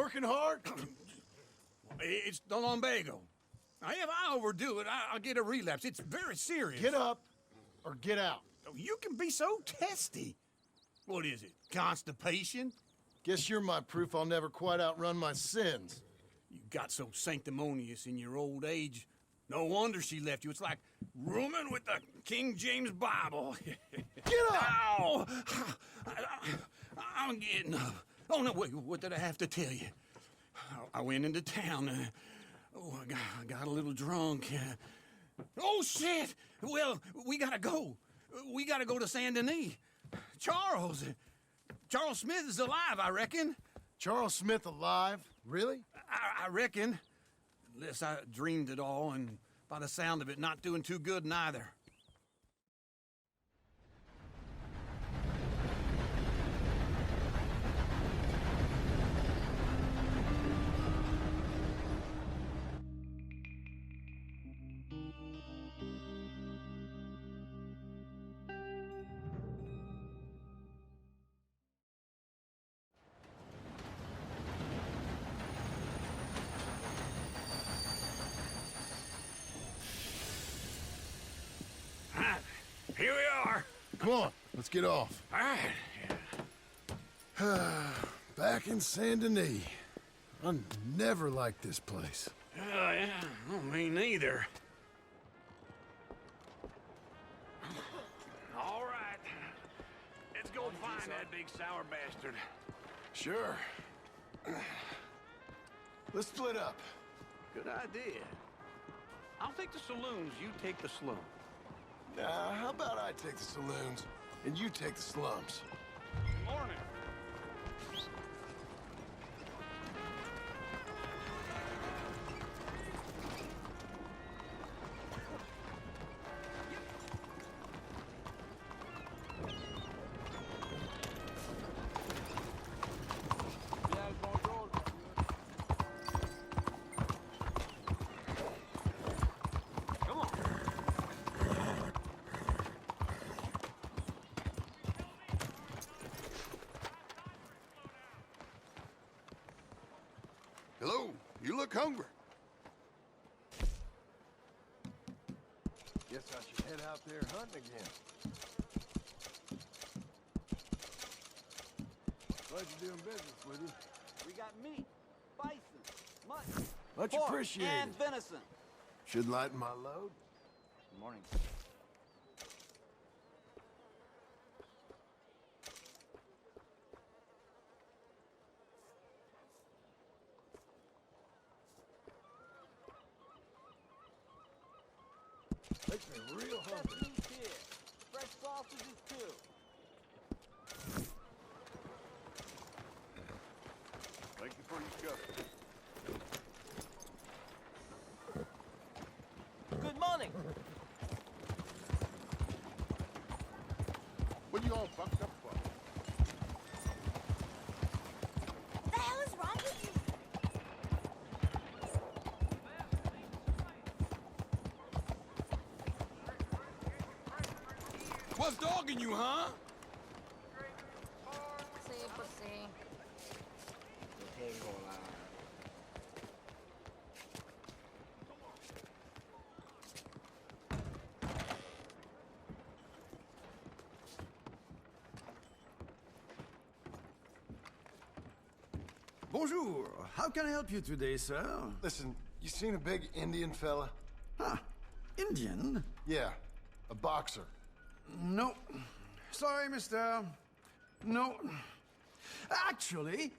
Working hard? It's the lumbago. Now, if I overdo it, I'll get a relapse. It's very serious. Get up or get out. You can be so testy. What is it, constipation? Guess you're my proof I'll never quite outrun my sins. You got so sanctimonious in your old age. No wonder she left you. It's like rooming with the King James Bible. Get up! Ow! I'm getting up. Oh, no, wait, what did I have to tell you? I went into town. I got a little drunk. Oh, shit! Well, we gotta go. We gotta go to Saint Denis. Charles Smith is alive, I reckon. Charles Smith alive? Really? I reckon. Unless I dreamed it all, and by the sound of it, not doing too good neither. Here we are. Come on, let's get off. All right. Back in Saint Denis. I never liked this place. Yeah, well, me neither. All right. Let's go find that big sour bastard. Sure. Let's split up. Good idea. I'll take the saloons, you take the slum. How about I take the saloons and you take the slums? Morning. Hello, you look hungry. Guess I should head out there hunting again. Pleasure doing business with you. We got meat, bison, mutton, Much pork, appreciated. and venison. Should lighten my load. Good morning. Makes me real Best hungry. meat here. Fresh sausages too. Thank you for your stuff. Good morning. What are you all fucked up for? What the hell is wrong with you? What's dogging you, huh? Sí, pues sí. Bonjour. How can I help you today, sir? Listen, you seen a big Indian fella? Huh. Indian? Yeah, a boxer. No. Sorry, mister. No. Actually,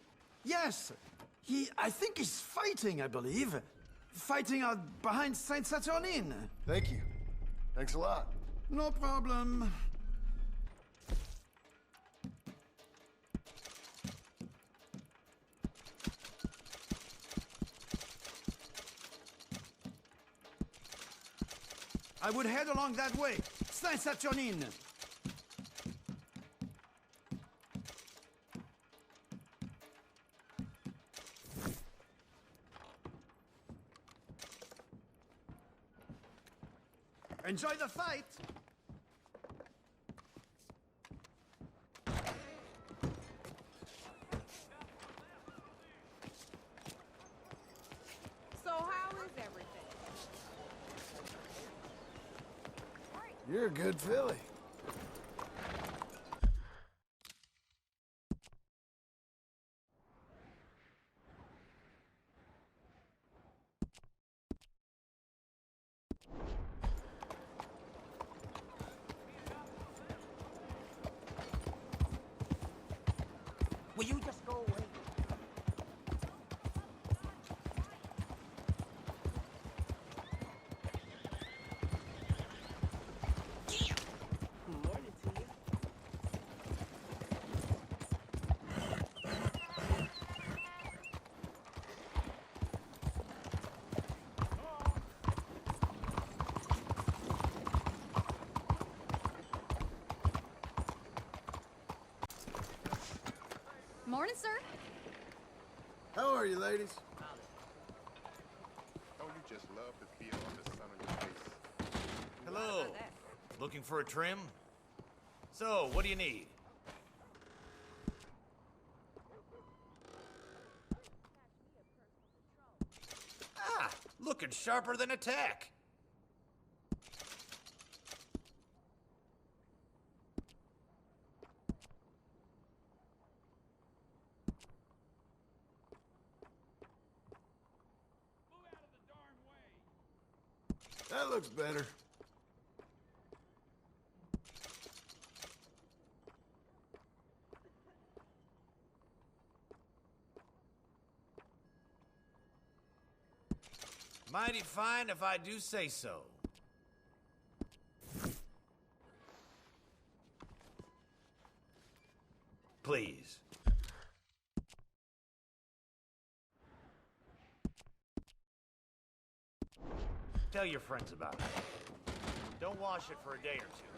yes. I think he's fighting, I believe. Fighting out behind Saint Saturnine. Thank you. Thanks a lot. No problem. I would head along that way. Saint Saturnine. Enjoy the fight. You're a good filly. Will you just go away? Morning to you. Morning, sir. How are you, ladies? Don't you just love to feel the sun on your face? Hello. Looking for a trim? So, what do you need? Ah, looking sharper than a tack. That looks better. Mighty fine if I do say so. Please. Tell your friends about it. Don't wash it for a day or two.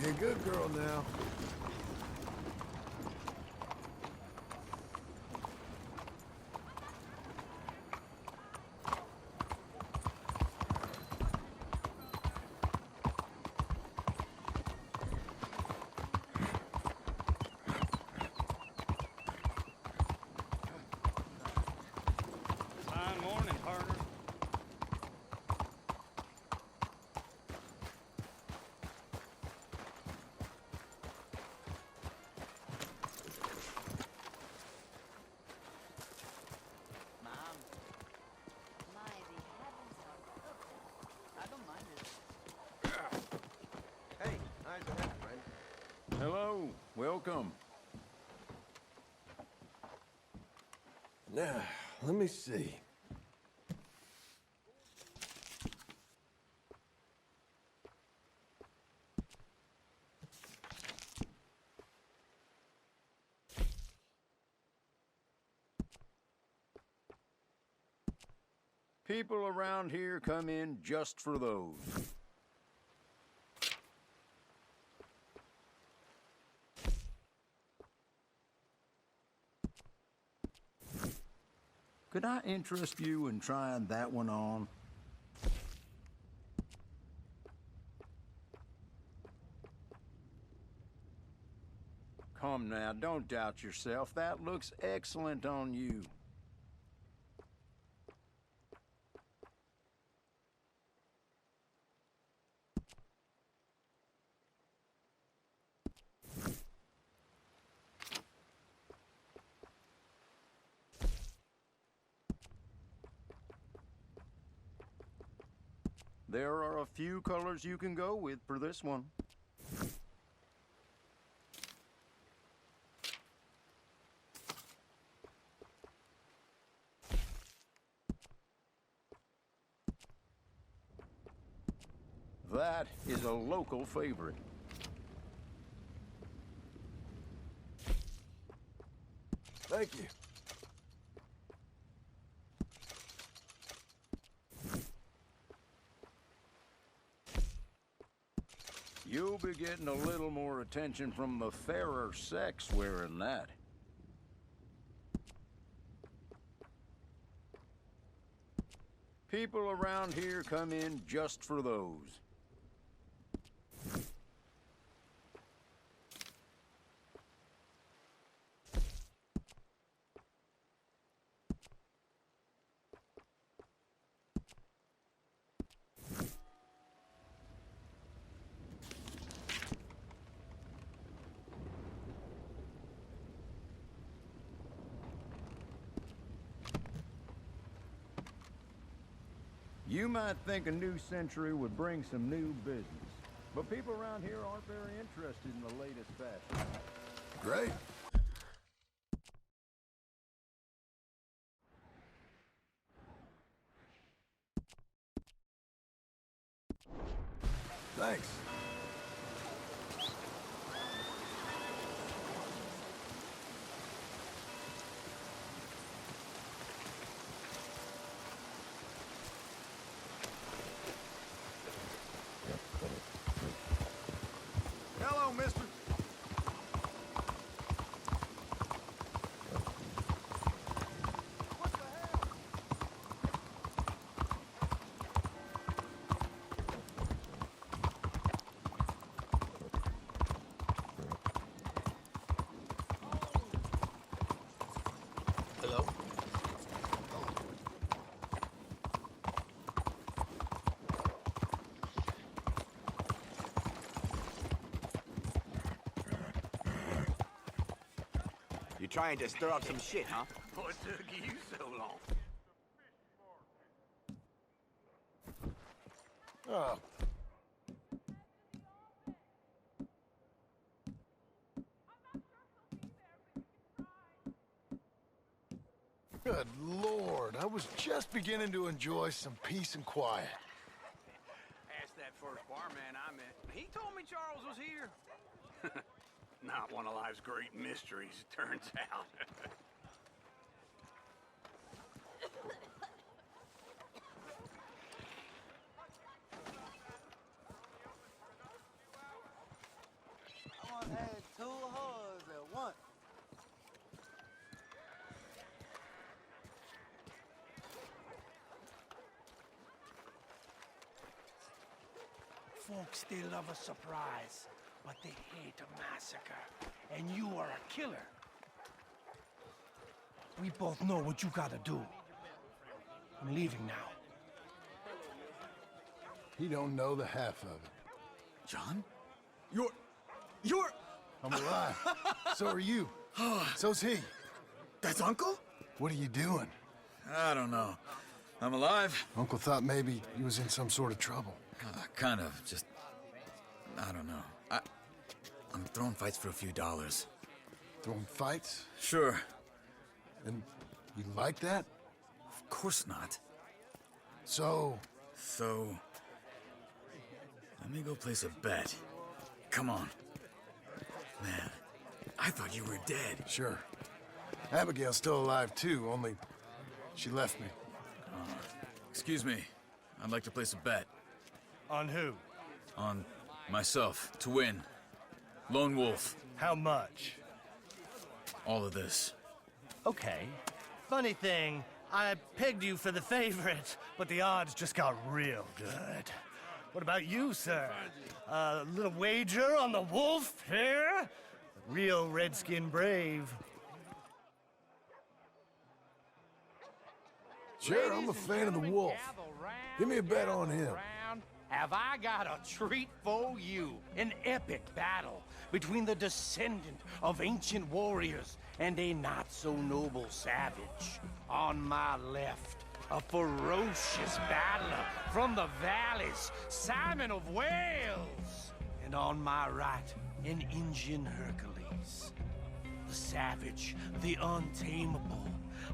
You're a good girl now. Fine morning, partner. Mom. Mighty heavens, I don't mind it. Hey, nice to have you, man. Hello, welcome. Now, let me see. People around here come in just for those. Could I interest you in trying that one on? Come now, don't doubt yourself. That looks excellent on you. There are a few colors you can go with for this one. That is a local favorite. Thank you. You'll be getting a little more attention from the fairer sex wearing that. People around here come in just for those. You might think a new century would bring some new business, but people around here aren't very interested in the latest fashion. Great. Thanks. Hello, mister. Hello? You trying to stir up some shit, huh? What took you so long? Oh. Good Lord, I was just beginning to enjoy some peace and quiet. Asked that first barman I met. He told me Charles was here. Not one of life's great mysteries, turns out. I had 2 hoes at once. Folks still love a surprise, but they hate a massacre. And you are a killer. We both know what you gotta do. I'm leaving now. He don't know the half of it. John? You're... I'm alive. So are you. So's he. That's Uncle? What are you doing? I don't know. I'm alive. Uncle thought maybe he was in some sort of trouble. Kind of. Just... I don't know. I'm throwing fights for a few dollars. Throwing fights? Sure. And you like that? Of course not. So... So... Let me go place a bet. Come on. Man, I thought you were dead. Sure. Abigail's still alive too, only she left me. Excuse me. I'd like to place a bet. On who? On myself, to win. Lone Wolf. How much? All of this. Okay. Funny thing, I pegged you for the favorite, but the odds just got real good. What about you, sir? A little wager on the wolf here? Real redskin brave. Sure, I'm a fan of the wolf. Give me a bet on him. Have I got a treat for you? An epic battle between the descendant of ancient warriors and a not-so-noble savage. On my left, a ferocious battler from the valleys, Simon of Wales. And on my right, an Indian Hercules. The savage, the untamable,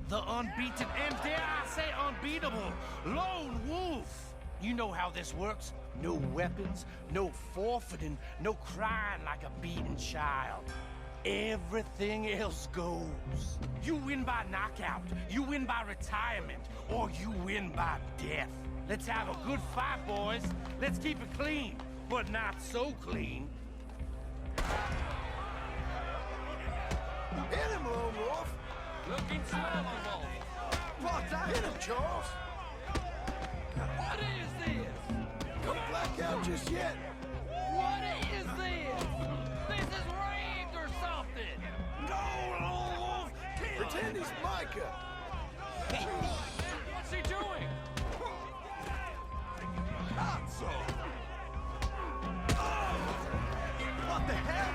the unbeaten, and dare I say unbeatable, Lone Wolf. You know how this works. No weapons, no forfeiting, no crying like a beaten child. Everything else goes. You win by knockout, you win by retirement, or you win by death. Let's have a good fight, boys. Let's keep it clean, but not so clean. Hit him, Lone Wolf! Looking smellable. Hit him, Charles! What is this? Don't black out just yet. What is this? This is rigged or something. No, Lone Wolf. Pretend he's Micah. What's he doing? Not so. What the hell?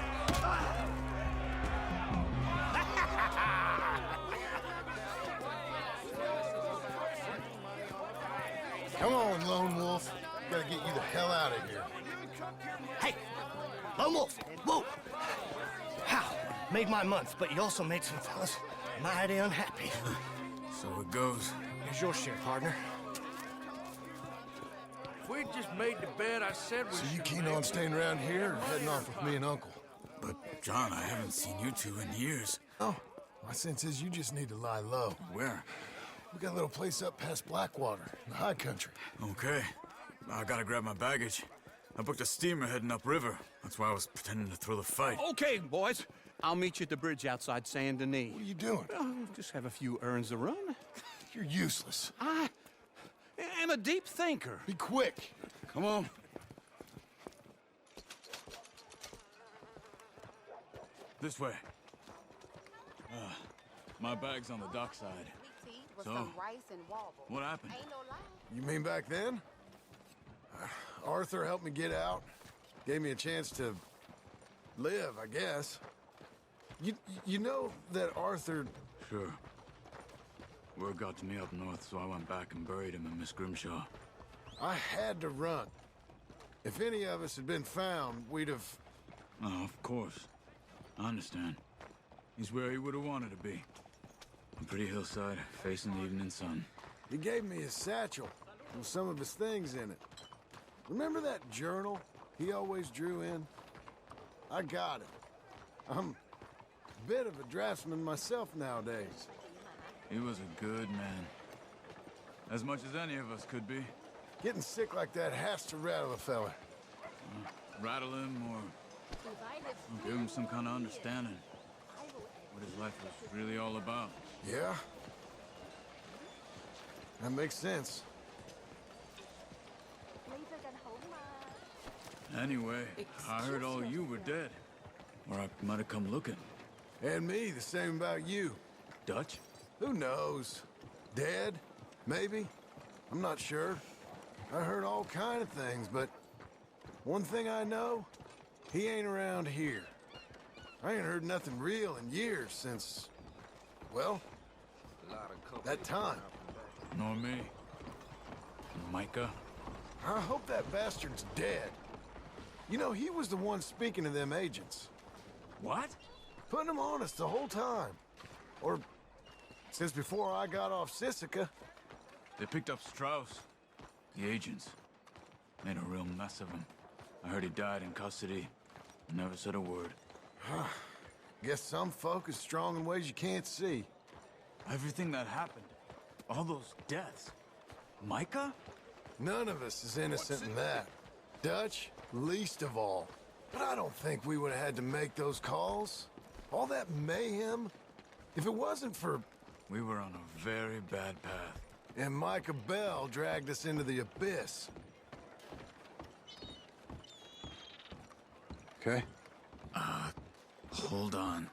Come on, get you the hell out of here. Hey, Lone Wolf, whoa! How? Made my month, but you also made some fellas mighty unhappy. So it goes. Here's your share, partner. If we'd just made the bed I said we So you should keen make, on staying around here or heading off with me and Uncle? But, John, I haven't seen you two in years. Oh, my sense is you just need to lie low. Where? We got a little place up past Blackwater, in the high country. Okay. I gotta grab my baggage. I booked a steamer heading upriver. That's why I was pretending to throw the fight. Okay, boys. I'll meet you at the bridge outside Saint Denis. What are you doing? Just have a few errands to run. You're useless. I am a deep thinker. Be quick. Come on. This way. My bag's on the dockside. With So, some rice and wobble. what happened? Ain't no lie. You mean back then? Arthur helped me get out. Gave me a chance to live, I guess. You know that Arthur... Sure. Word got to me up north, so I went back and buried him in Miss Grimshaw. I had to run. If any of us had been found, we'd have... Oh, of course. I understand. He's where he would have wanted to be. A pretty hillside, facing the evening sun. He gave me his satchel with some of his things in it. Remember that journal he always drew in? I got it. I'm a bit of a draftsman myself nowadays. He was a good man. As much as any of us could be. Getting sick like that has to rattle a fella. Rattle him or give him some kind of understanding. What his life was really all about. Yeah? That makes sense. Anyway, I heard all you were dead. Or I might have come looking. And me, the same about you. Dutch? Who knows? Dead? Maybe? I'm not sure. I heard all kind of things, but one thing I know, he ain't around here. I ain't heard nothing real in years since, well, that time. Nor me. Micah? I hope that bastard's dead. You know, he was the one speaking to them agents. What? Putting them on us the whole time. Or since before I got off Sisika. They picked up Strauss. The agents. Made a real mess of him. I heard he died in custody. Never said a word. Guess some folk is strong in ways you can't see. Everything that happened. All those deaths. Micah? None of us is innocent in that. Dutch, least of all. But I don't think we would have had to make those calls. All that mayhem. If it wasn't for... We were on a very bad path. And Micah Bell dragged us into the abyss. Okay? Hold on.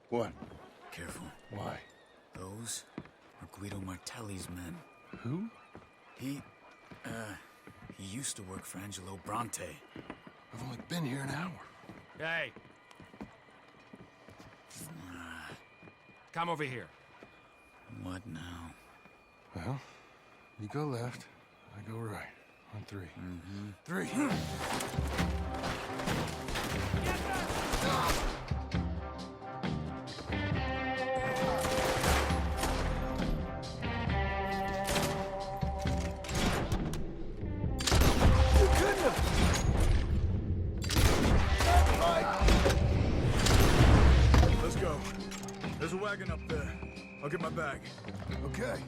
What? Careful. Why? Those are Guido Martelli's men. Who? He used to work for Angelo Bronte. I've only been here an hour. Hey. Come over here. What now? Well, you go left, I go right. On three. Three. Let's go. There's a wagon up there. I'll get my bag. Okay.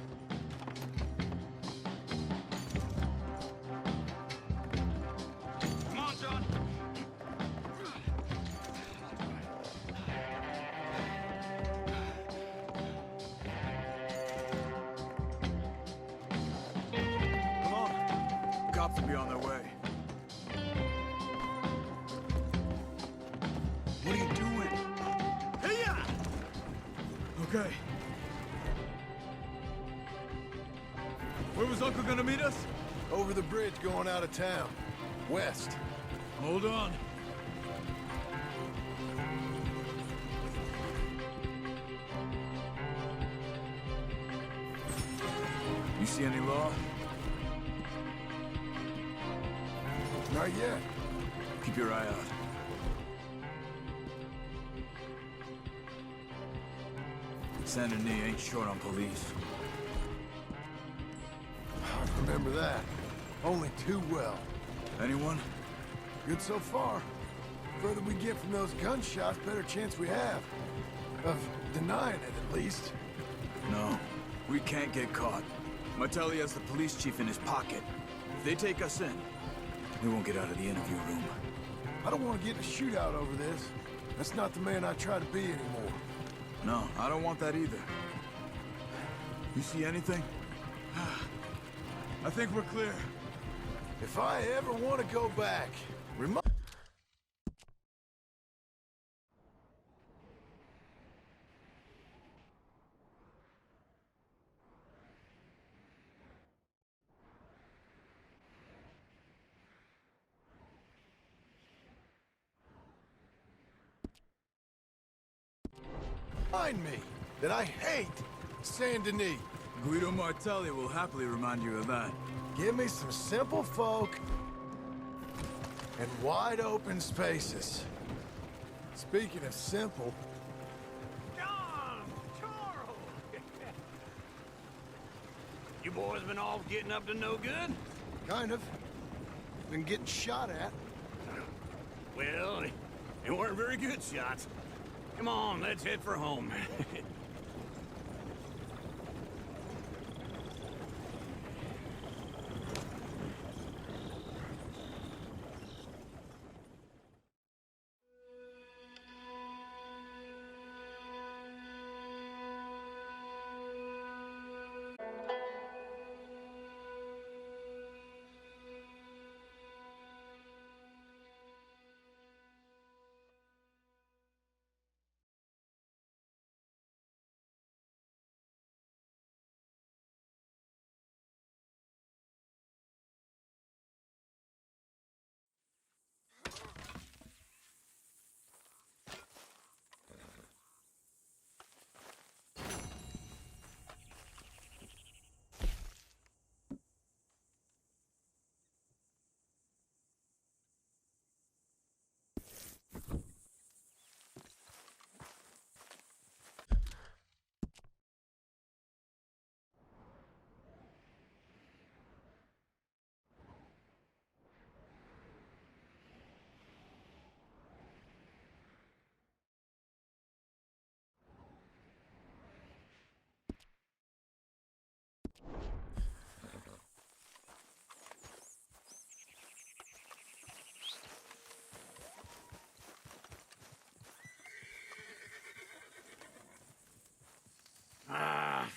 Come on, John. Come on. Cops will be on their way. What are you doing? Hey-ya! Okay. Where was Uncle gonna meet us? Over the bridge going out of town. West. Hold on. You see any law? Not yet. Keep your eye out. Saint Denis ain't short on police. I remember that. Only too well. Anyone? Good so far. Further we get from those gunshots, better chance we have. Of denying it, at least. No, we can't get caught. Martelli has the police chief in his pocket. If they take us in, we won't get out of the interview room. I don't want to get in a shootout over this. That's not the man I try to be anymore. No, I don't want that either. You see anything? I think we're clear. If I ever want to go back, remind me that I hate Saint Denis. Guido Martelli will happily remind you of that. Give me some simple folk and wide open spaces. Speaking of simple, John! Charles! You boys been all getting up to no good? kind of. Been getting shot at. Well, they weren't very good shots. Come on, let's head for home.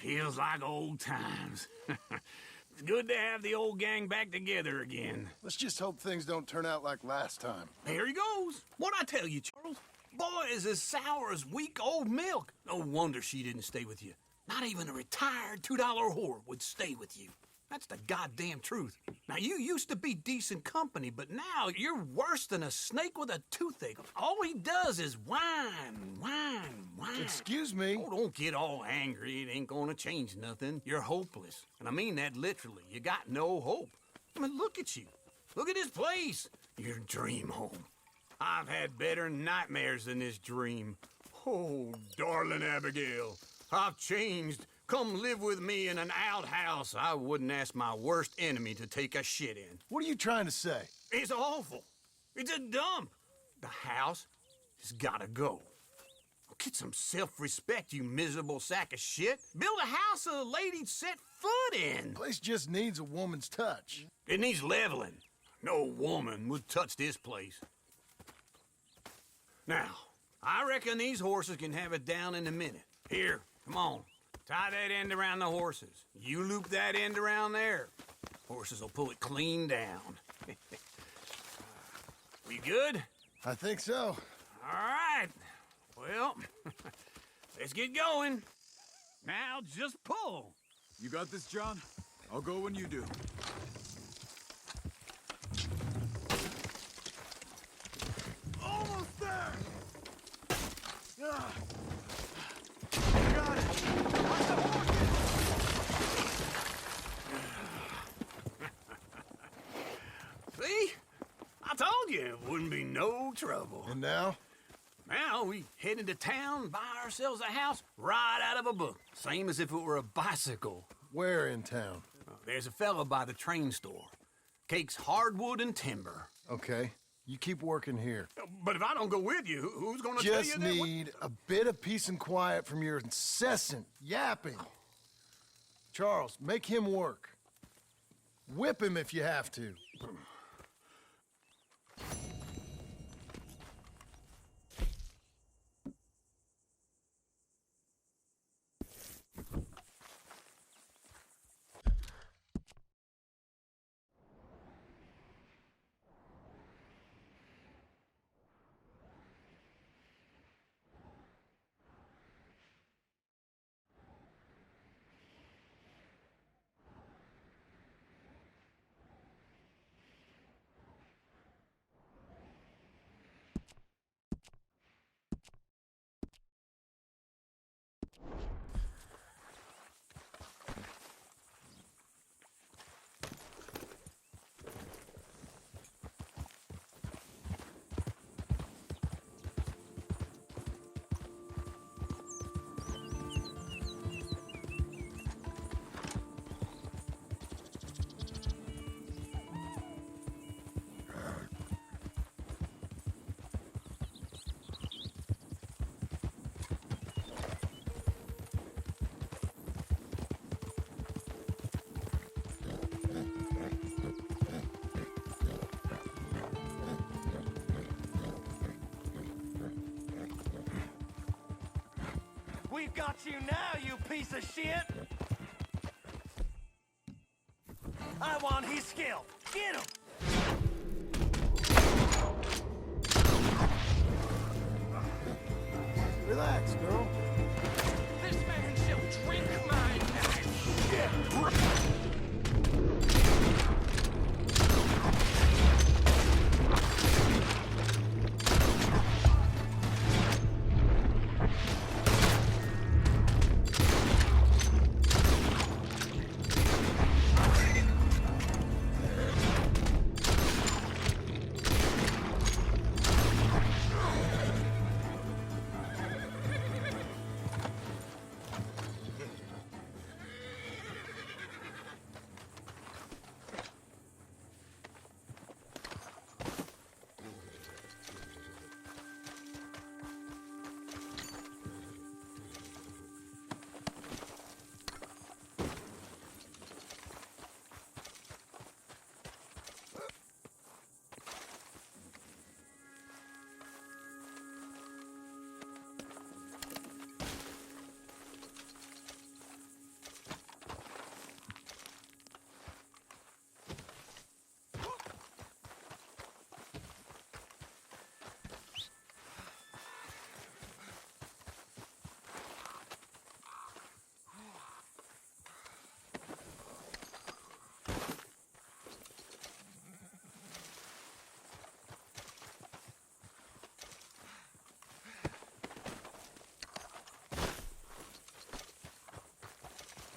Feels like old times. It's good to have the old gang back together again. Let's just hope things don't turn out like last time. Here he goes. What'd I tell you, Charles? Boy is as sour as week-old milk. No wonder she didn't stay with you. Not even a retired $2 whore would stay with you. That's the goddamn truth. Now, you used to be decent company, but now you're worse than a snake with a toothache. All he does is whine, whine, whine. Excuse me? Oh, don't get all angry. It ain't gonna change nothing. You're hopeless. And I mean that literally. You got no hope. I mean, look at you. Look at this place. Your dream home. I've had better nightmares than this dream. Oh, darling Abigail, I've changed. Come live with me in an outhouse I wouldn't ask my worst enemy to take a shit in. What are you trying to say? It's awful. It's a dump. The house has gotta go. Get some self-respect, you miserable sack of shit. Build a house a lady'd set foot in. Place just needs a woman's touch. It needs leveling. No woman would touch this place. Now, I reckon these horses can have it down in a minute. Here, come on. Tie that end around the horses. You loop that end around there. Horses will pull it clean down. We good? I think so. All right. Well, let's get going. Now just pull. You got this, John? I'll go when you do. Almost there! Got it! Watch the horses! See? told you it wouldn't be no trouble. And now? Now we head into town, buy ourselves a house right out of a book. Same as if it were a bicycle. Where in town? There's a fella by the train store. Cakes hardwood and timber. Okay, you keep working here. But if I don't go with you, who's gonna tell you Just that? need a bit of peace and quiet from your incessant yapping. Charles, make him work. Whip him if you have to. We've got you now, you piece of shit! I want his skill. Get him! Relax, girl. This man shall drink my knife! Shit!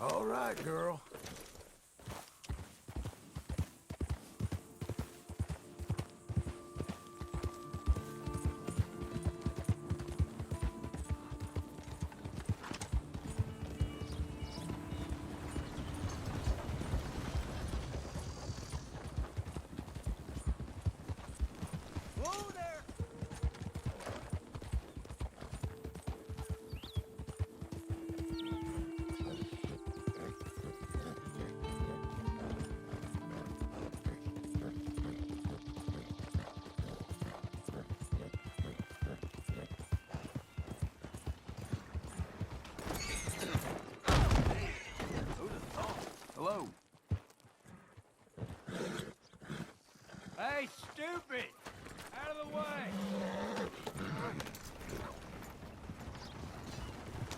All right, girl. Whoa there! Hello. Hey, stupid! Out of the way!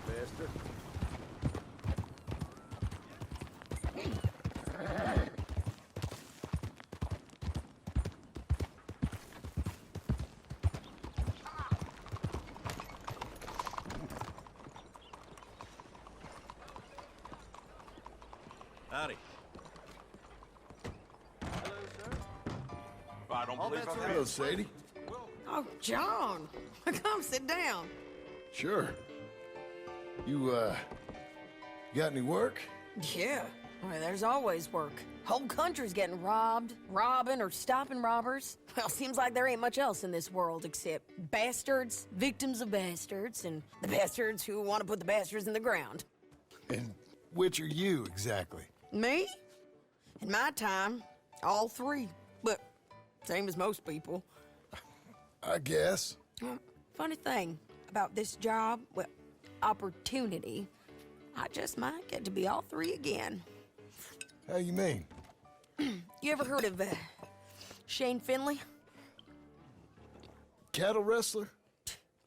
Bastard. Howdy. Bye, I don't believe I've Hello, Sadie. Oh, John. Come sit down. Sure. You, got any work? Yeah. Well, there's always work. Whole country's getting robbed, robbing, or stopping robbers. Well, seems like there ain't much else in this world except bastards, victims of bastards, and the bastards who want to put the bastards in the ground. And which are you, exactly? Me? In my time, all three. But same as most people. I guess. Well, funny thing about this job, well, opportunity, I just might get to be all three again. How you mean? You ever heard of Shane Finley? Cattle wrestler?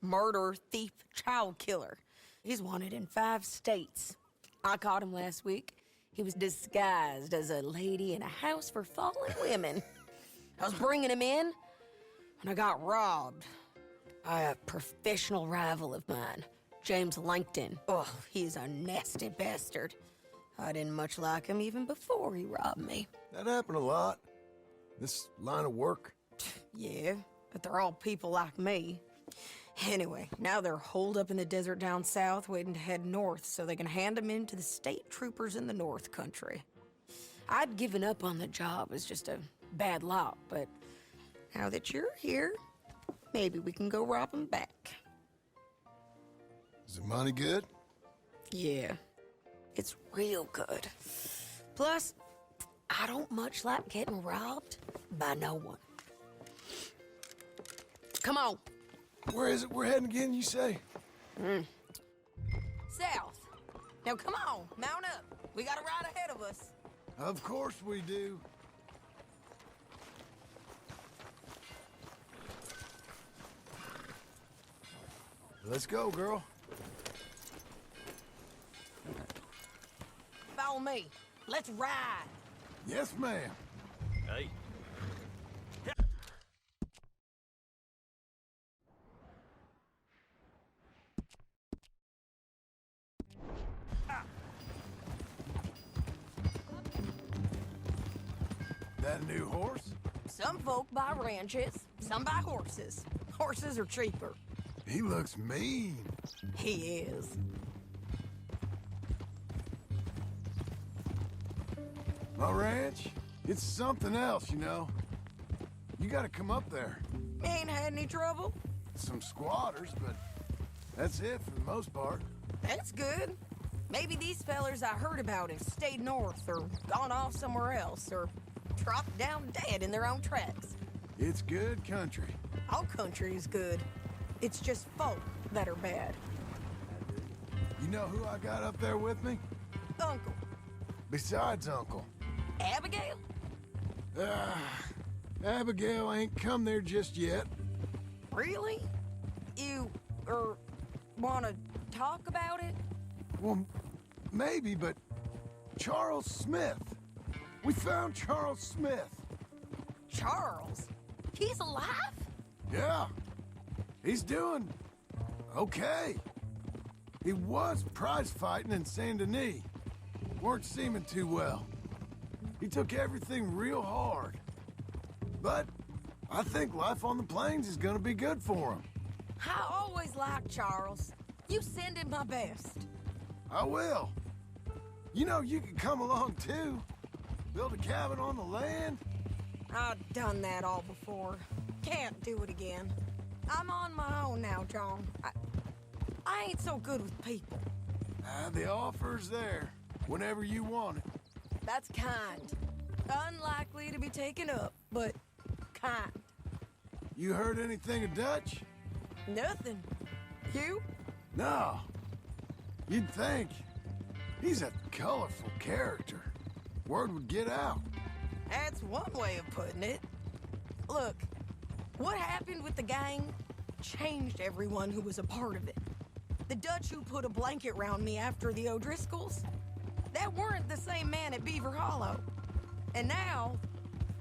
Murderer, thief, child killer. He's wanted in 5 states. I caught him last week. He was disguised as a lady in a house for fallen women. I was bringing him in, and I got robbed by a professional rival of mine, James Langton. Oh, he's a nasty bastard. I didn't much like him even before he robbed me. That happened a lot. This line of work. Yeah, but they're all people like me. Anyway, now they're holed up in the desert down south, waiting to head north so they can hand them in to the state troopers in the north country. I'd given up on the job as just a bad lot, but now that you're here, maybe we can go rob them back. Is the money good? Yeah, it's real good. Plus, I don't much like getting robbed by no one. Come on. Where is it we're heading again, you say? South. Now come on, mount up. We got a ride ahead of us. Of course we do. Let's go, girl. Follow me. Let's ride. Yes, ma'am. Hey. That a new horse? Some folk buy ranches, some buy horses. Horses are cheaper. He looks mean. He is. My ranch? It's something else, you know. You gotta come up there. Ain't had any trouble? Some squatters, but that's it for the most part. That's good. Maybe these fellers I heard about have stayed north or gone off somewhere else or dropped down dead in their own tracks. It's good country. All country is good. It's just folk that are bad. You know who I got up there with me? Uncle. Besides Uncle. Abigail? Abigail ain't come there just yet. Really? You, wanna talk about it? Well, maybe, but Charles Smith. We found Charles Smith. Charles? He's alive? Yeah. He's doing okay. He was prize fighting in Saint Denis. Weren't seeming too well. He took everything real hard. But I think life on the plains is gonna be good for him. I always liked Charles. You send him my best. I will. You know, you can come along too. Build a cabin on the land. I've done that all before. Can't do it again. I'm on my own now, John. I ain't so good with people. The offer's there, whenever you want it. That's kind. Unlikely to be taken up, but kind. You heard anything of Dutch? Nothing. You? No. You'd think. He's a colorful character. Word would get out. That's one way of putting it. Look, what happened with the gang changed everyone who was a part of it. The Dutch who put a blanket round me after the O'Driscolls, that weren't the same man at Beaver Hollow. And now,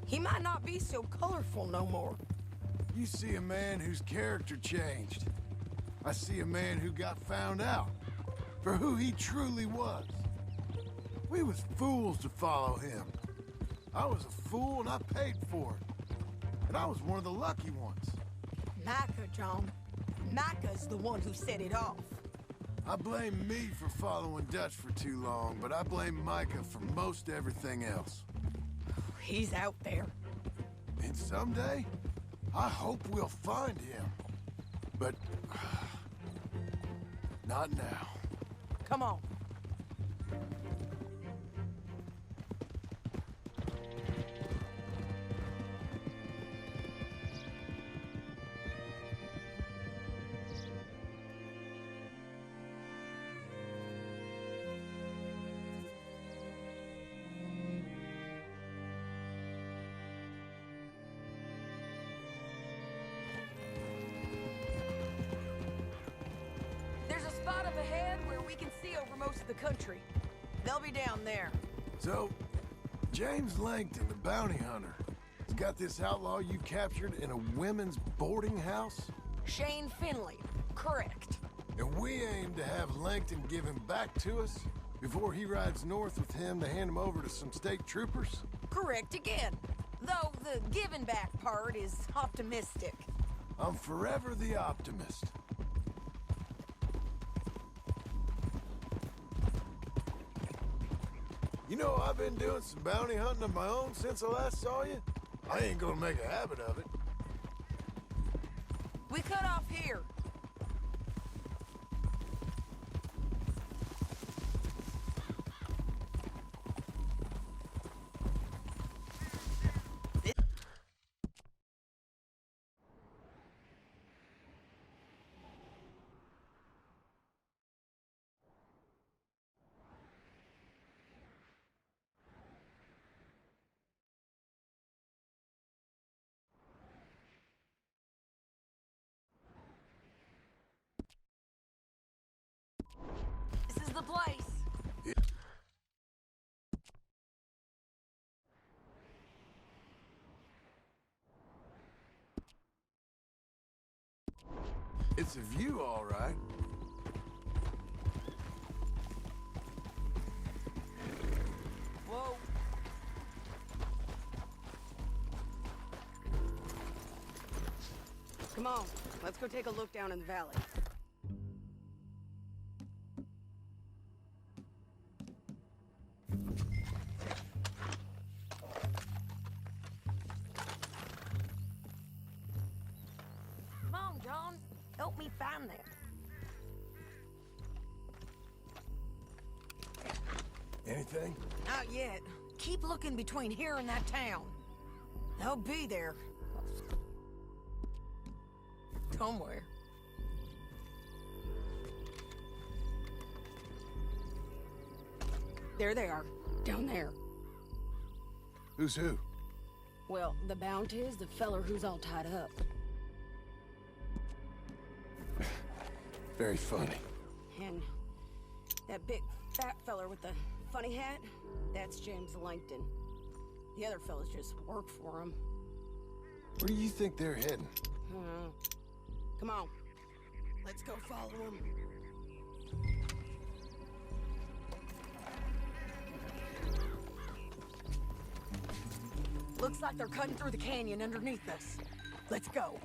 he might not be so colorful no more. You see a man whose character changed. I see a man who got found out for who he truly was. We was fools to follow him. I was a fool and I paid for it. but I was one of the lucky ones. Micah, John. Micah's the one who set it off. I blame me for following Dutch for too long, but I blame Micah for most everything else. He's out there. And someday, I hope we'll find him. But not now. Come on. Spot up ahead where we can see over most of the country. They'll be down there. So, James Langton, the bounty hunter, has got this outlaw you captured in a women's boarding house? Shane Finley, correct. And we aim to have Langton give him back to us before he rides north with him to hand him over to some state troopers? Correct again. Though the giving back part is optimistic. I'm forever the optimist. You know, I've been doing some bounty hunting of my own since I last saw you. I ain't gonna make a habit of it. We cut off here. This is the place. Yeah. It's a view, all right. Whoa. Come on, let's go take a look down in the valley. Come on, John. Help me find them. Anything? Not yet. Keep looking between here and that town. They'll be there. Somewhere. There they are. Down there. Who's who? Well, the bounty is the feller who's all tied up. Very funny. And that big fat feller with the funny hat, that's James Langton. The other fellas just work for him. Where do you think they're heading? Come on. Let's go follow him. Looks like they're cutting through the canyon underneath us. Let's go.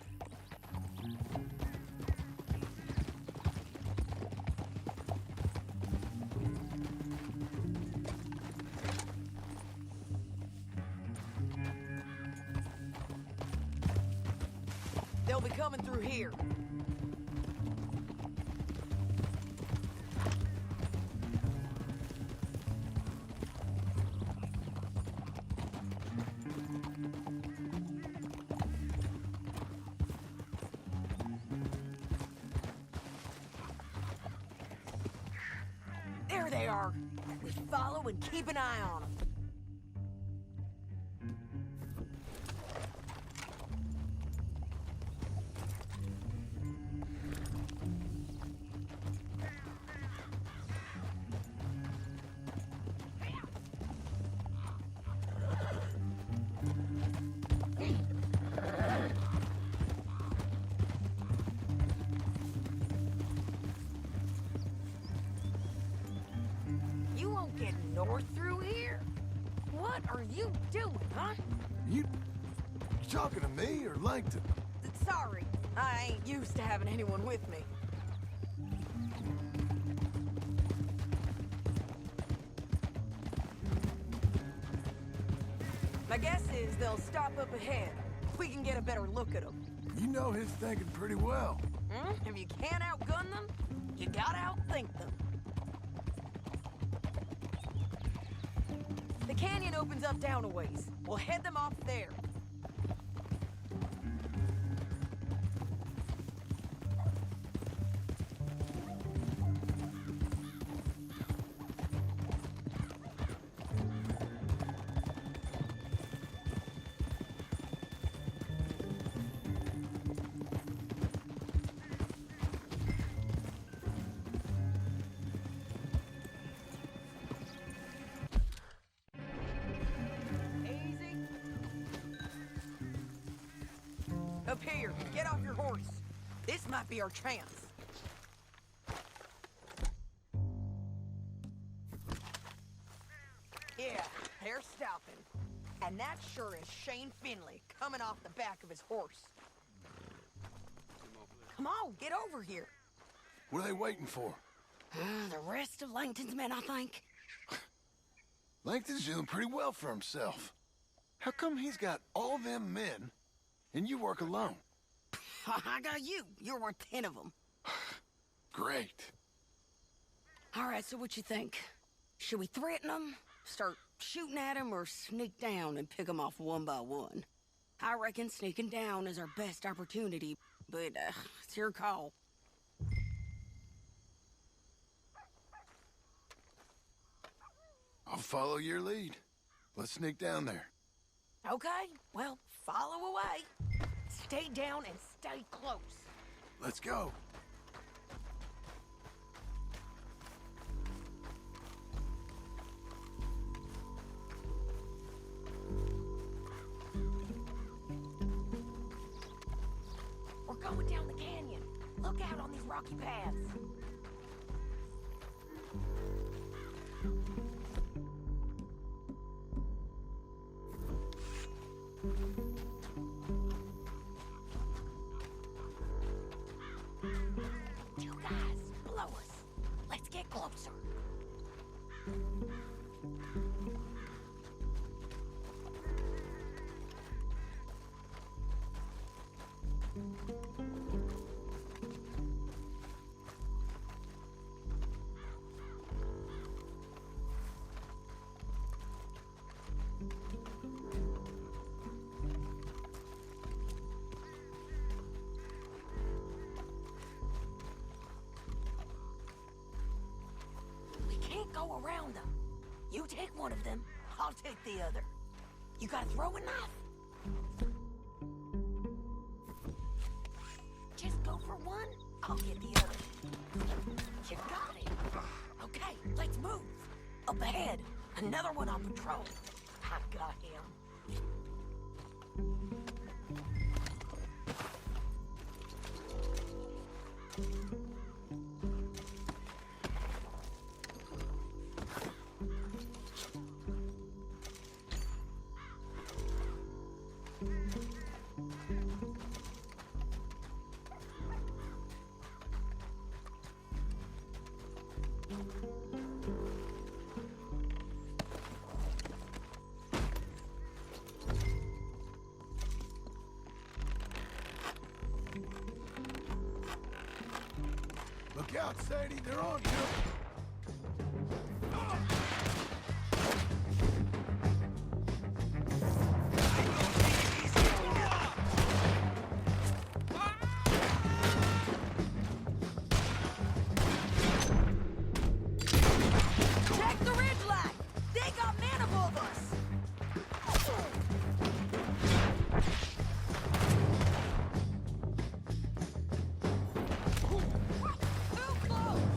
They'll be coming through here. There they are. We follow and keep an eye on them. You won't get north through here? What are you doing, huh? You talking to me or Langton? Sorry, I ain't used to having anyone with me. My guess is they'll stop up ahead. We can get a better look at them. You know his thinking pretty well. If you can't outgun them, you gotta outthink them. The canyon opens up down a ways. We'll head them off there. Up here, get off your horse. This might be our chance. Yeah, they're stopping. And that sure is Shane Finley coming off the back of his horse. Come on, get over here. What are they waiting for? The rest of Langton's men, I think. Langton's doing pretty well for himself. How come he's got all them men and you work alone? I got you. You're worth 10 of them. Great. All right, so what you think? Should we threaten them, start shooting at them, or sneak down and pick them off one by one? I reckon sneaking down is our best opportunity, but it's your call. I'll follow your lead. Let's sneak down there. Okay, well, follow away. Stay down and stay close. Let's go. We're going down the canyon. Look out on these rocky paths. Two guys below us. Let's get closer. Go around them. You take one of them, I'll take the other. You gotta throw a knife. Just go for one, I'll get the other. You got it. Okay, let's move. Up ahead, another one on patrol. I got him. Look out, Sadie, they're on you. Check the ridgeline. They got men above us. Too close.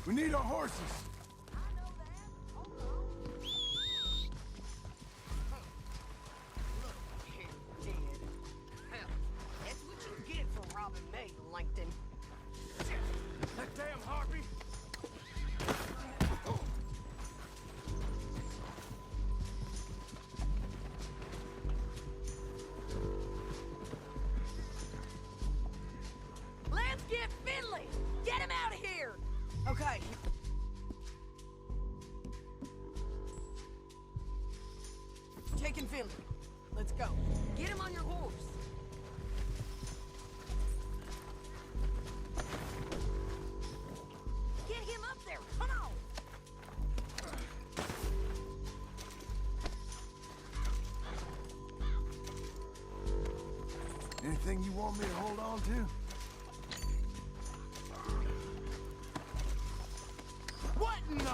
We need our horses. That's what you get for robbing me, Langton. That damn harpy! Let's get Finley! Get him out of here! Okay. Taking Finley. Let's go. Get him on your horse. Get him up there. Come on. Anything you want me to hold on to? What in the...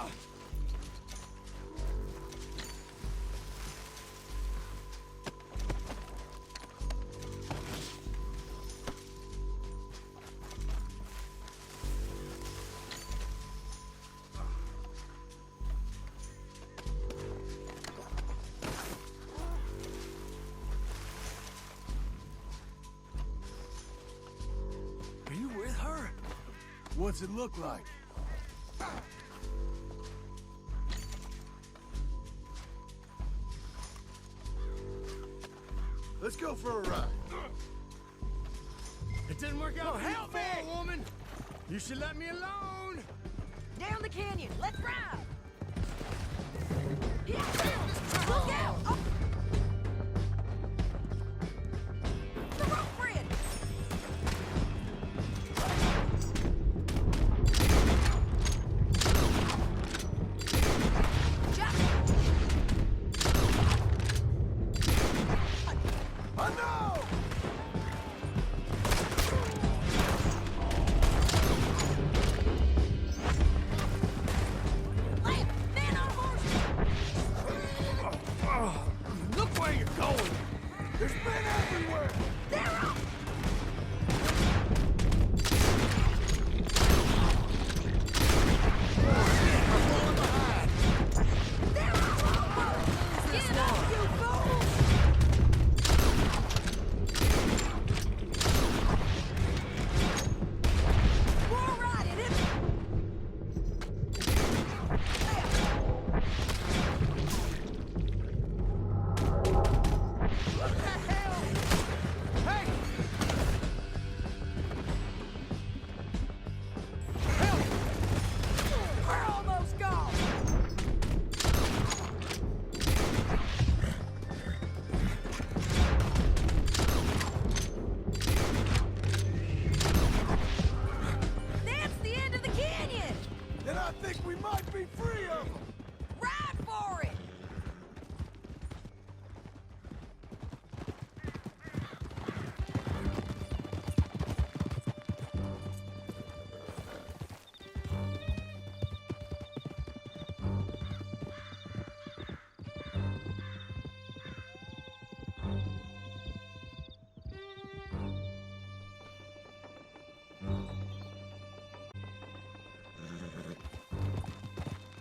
Are you with her? What's it look like? Let's go for a ride. It didn't work out for you help me! before, woman! You should let me alone! Down the canyon. Let's ride. Yeah. Look out. Oh. The rope bridge. Jump. I know! Lamp, man on horse. Look where you're going! There's men everywhere! They're up. They're all over. Get up, you fools. We're all right, it is. What the hell? Hey! Help! We're almost gone. That's the end of the canyon. Then I think we might be free of them! Ride for it.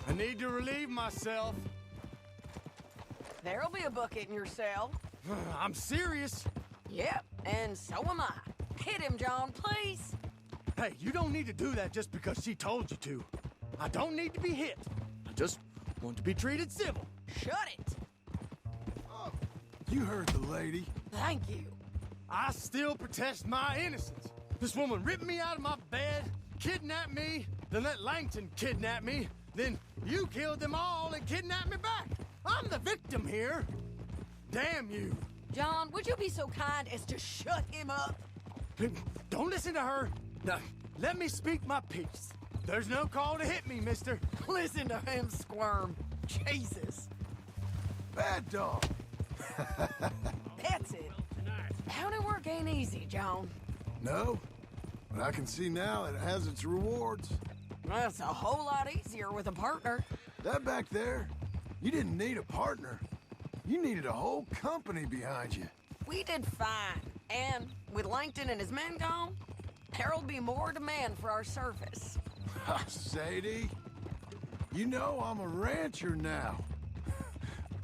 I need to relieve myself. There'll be a bucket in your cell. I'm serious. Yep, and so am I. Hit him, John, please. Hey, you don't need to do that just because she told you to. I don't need to be hit. I just want to be treated civil. Shut it. You heard the lady. Thank you. I still protest my innocence. This woman ripped me out of my bed, kidnapped me, then let Langton kidnap me, then you killed them all and kidnapped me back. I'm the victim here. Damn you. John, would you be so kind as to shut him up? Don't listen to her. Now, let me speak my piece. There's no call to hit me, mister. Listen to him squirm. Jesus. Bad dog. That's it. County work ain't easy, John. No, but I can see now it has its rewards. That's a whole lot easier with a partner. That back there, you didn't need a partner. You needed a whole company behind you. We did fine. And with Langton and his men gone, there'll be more demand for our service. Sadie, you know I'm a rancher now.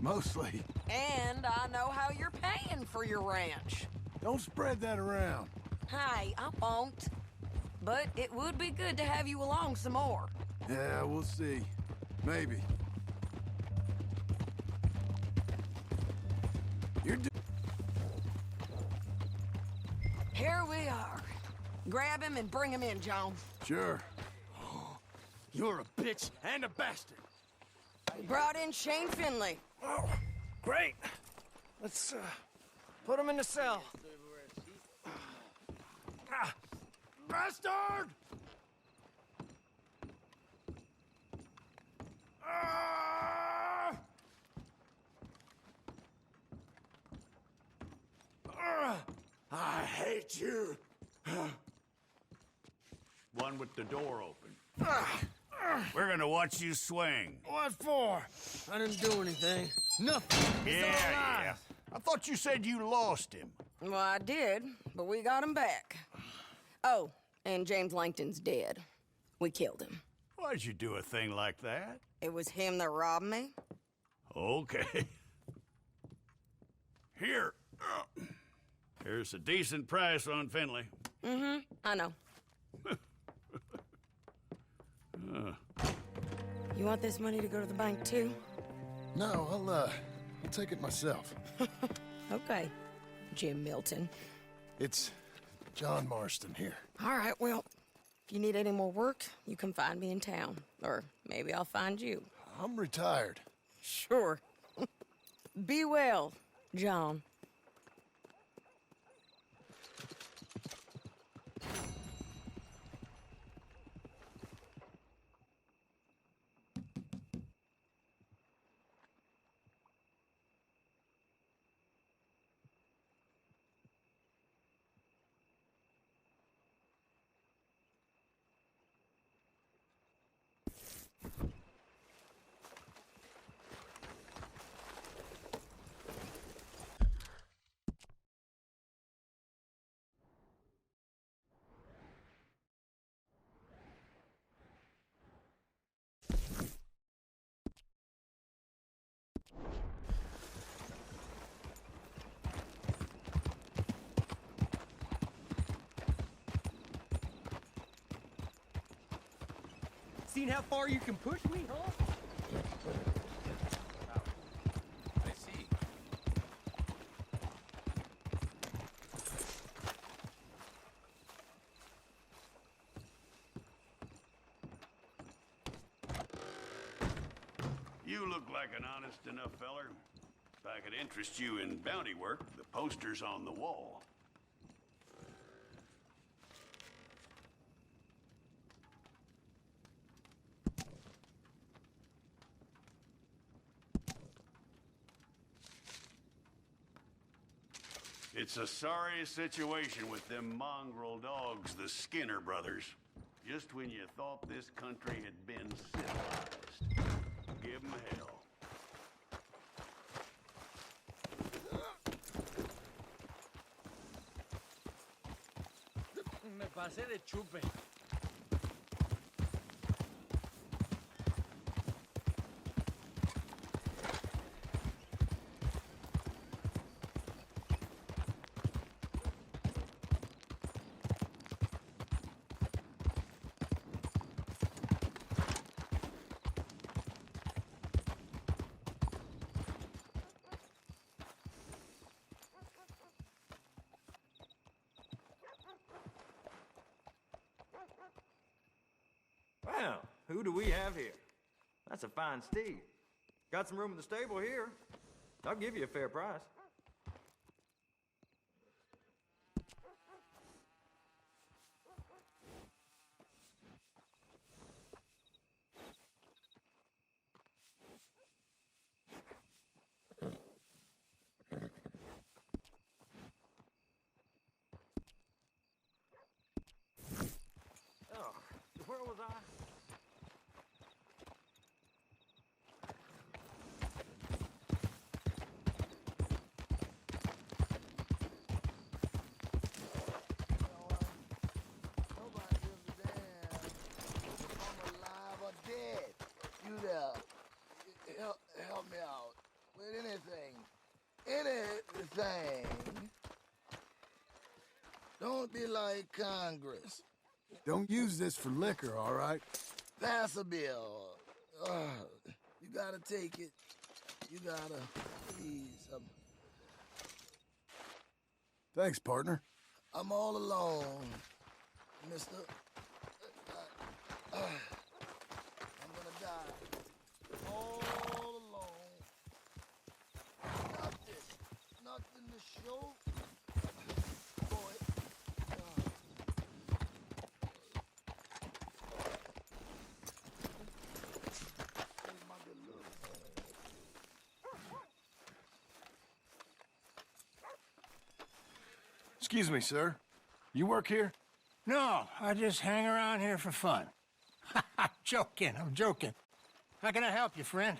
Mostly. And I know how you're paying for your ranch. Don't spread that around. Hey, I won't. But it would be good to have you along some more. Yeah, we'll see. Maybe. Here we are. Grab him and bring him in, John. Sure. You're a bitch and a bastard. We brought in Shane Finley. Oh, great. Let's, put him in the cell. Bastard! I hate you. One with the door open. We're gonna watch you swing. What for? I didn't do anything. Nothing. It's all lies. I thought you said you lost him. Well, I did, but we got him back. Oh, and James Langton's dead. We killed him. Why'd you do a thing like that? It was him that robbed me. Okay. Here. Here's a decent price on Finley. Mm-hmm, I know. You want this money to go to the bank, too? No, I'll take it myself. Okay, Jim Milton. It's John Marston here. All right, well, if you need any more work, you can find me in town. Or maybe I'll find you. I'm retired. Sure. Be well, John. Seen how far you can push me, huh? I see. You look like an honest enough feller. If I could interest you in bounty work, the poster's on the wall. It's a sorry situation with them mongrel dogs, the Skinner brothers. Just when you thought this country had been civilized. Give 'em hell. Me pasé de chupe. Well, who do we have here? That's a fine steed. Got some room in the stable here. I'll give you a fair price. Oh, where was I? like Congress. Don't use this for liquor, all right? Pass a bill. You gotta take it. You gotta, please. Thanks, partner. I'm all alone, mister. I'm gonna die. All alone. Nothing to show. Boy. Excuse me, sir. You work here? No, I just hang around here for fun. I'm joking. How can I help you, friend?